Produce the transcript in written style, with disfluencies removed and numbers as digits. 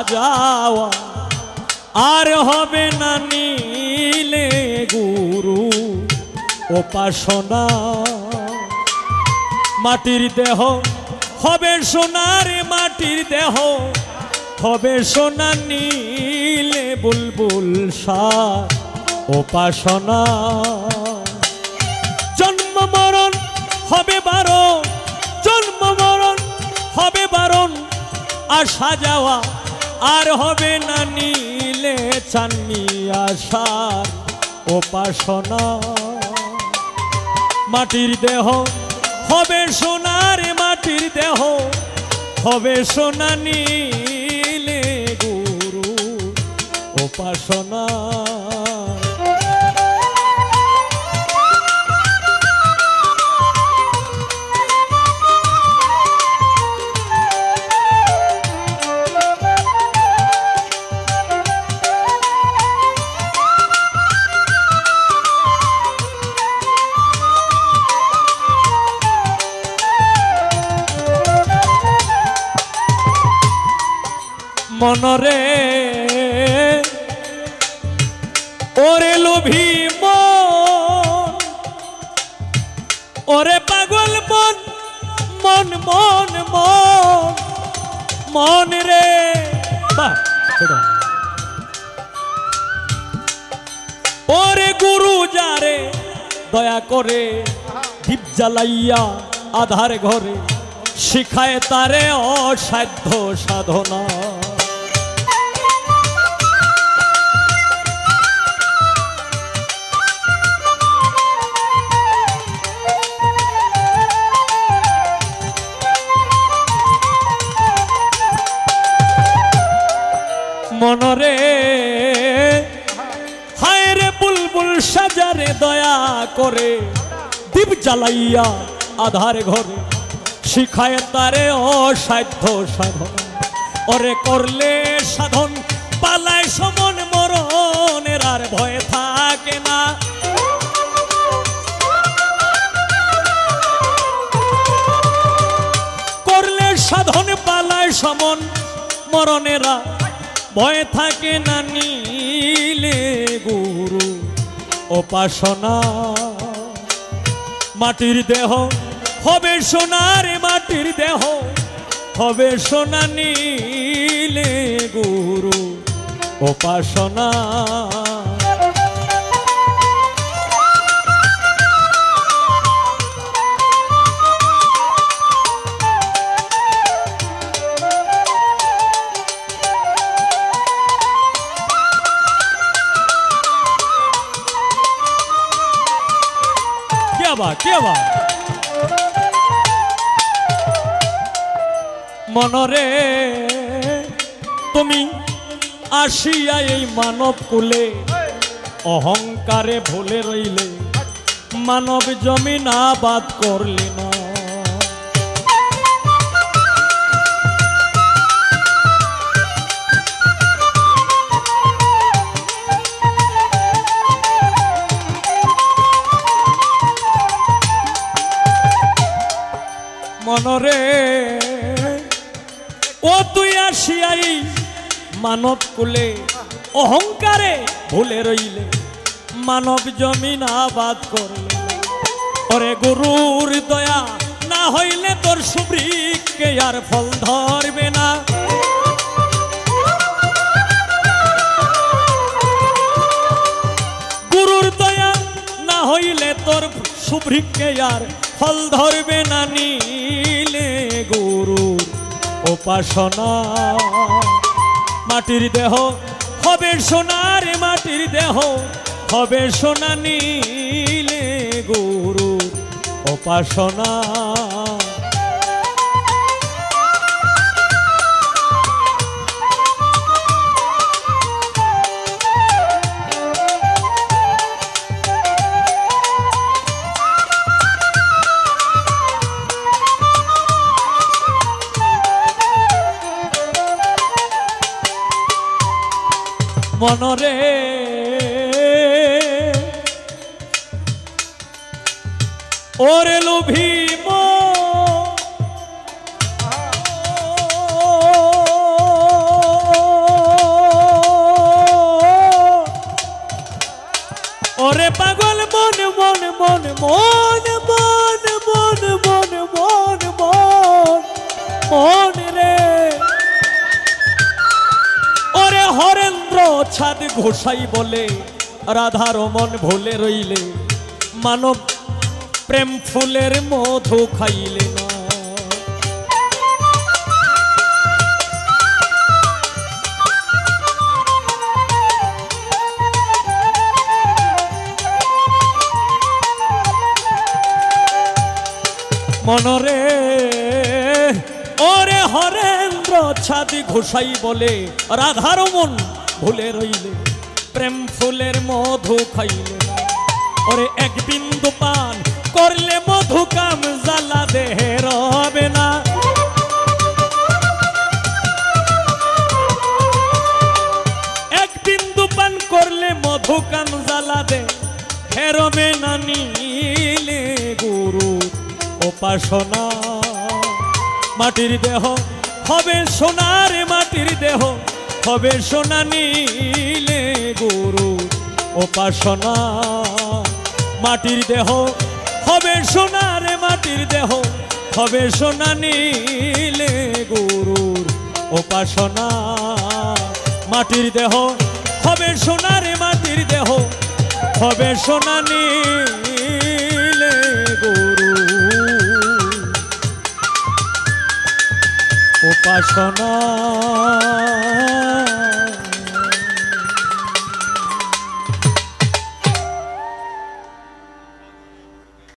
সাজাওয়া আর হবে না নীলে গুরু উপাসনা। মাটির দেহ হবে সোনার, মাটির দেহ হবে সোনা, নীলে বুলবুল সার উপাসনা। জন্ম মরণ হবে বারণ, জন্ম মরণ হবে বারণ, আর সাজাওয়া আর হবে না নীলে চাঁদনি আশার উপাসনা। মাটির দেহ হবে সোনার, মাটির দেহ হবে সোনা, নীলে গুরু উপাসনা। মনরে ওরে লোভী মন, ওরে পাগল মন, মন মন মন মন রে। ওরে গুরু যারে দয়া করে দীপ জ্বালাইয়া আধার ঘরে শিখায় তারে অসাধ্য সাধনা। মনরে হায় রে বুলবুল সাজারে দয়া করে দীপ জ্বালাইয়া আধার ঘরে শিখায় তারে অসাধ্য সাধন। ওরে করলে সাধন পালায় সমন, মরণের আর ভয় থাকে না। করলে সাধন পালায় সমন, মরণেরা ভয় থাকে না, নীলে গুরু উপাসনা। মাটির দেহ হবে সোনার, মাটির দেহ হবে সোনা, নীলে গুরু উপাসনা। মনরে তুমি আসিয়া এই মানব কুলে অহংকারে ভুলে রইলে, মানব জমিন আবাদ করলে না। মনরে ও তুই আসিয়াই মানব কুলে অহংকারে ভুলে রইলে, মানব জমিন আবাদ করলে। ওরে গুরুর দয়া না হইলে তোর সুবৃক্ষে আর ফল ধরবে না। গুরুর দয়া না হইলে তোর সুবৃক্ষে আর ফল ধরবে না, নীলে গুরু উপাসনা। মাটির দেহ হবে সোনার, মাটির দেহ হবে সোনা, নীলে গুরু উপাসনা। মনরে ওরে লোভী মন, ওরে পাগল মন মন মন মন মন মন মন মন মন মন রে ওরে হরেন্দ্র ছাদ ঘোষাই বলে রাধার মন ভুলে রইলে মানব প্রেম ফুলের মধু খাইলে না মনরে ওরে হরেন্দ্র ছাদি ঘোষাই বলে রাধার মন ভুলে রইলে প্রেম ফুলের মধু খাইলে ওরে এক বিন্দু পান করলে মধু কাম জ্বালা দেহে রবে না এক বিন্দু পান করলে মধু কাম জ্বালা দে হেরবে না নীলে গুরু উপাসনা মাটির দেহ হবে সোনার মাটির দেহ হবে সোনা নীলে গুরু উপাসনা মাটির দেহ হবে সোনার মাটির দেহ হবে সোনা নীলে গুরুর উপাসনা মাটির দেহ হবে সোনার মাটির দেহ হবে সোনা নীলে গুরু উপাসনা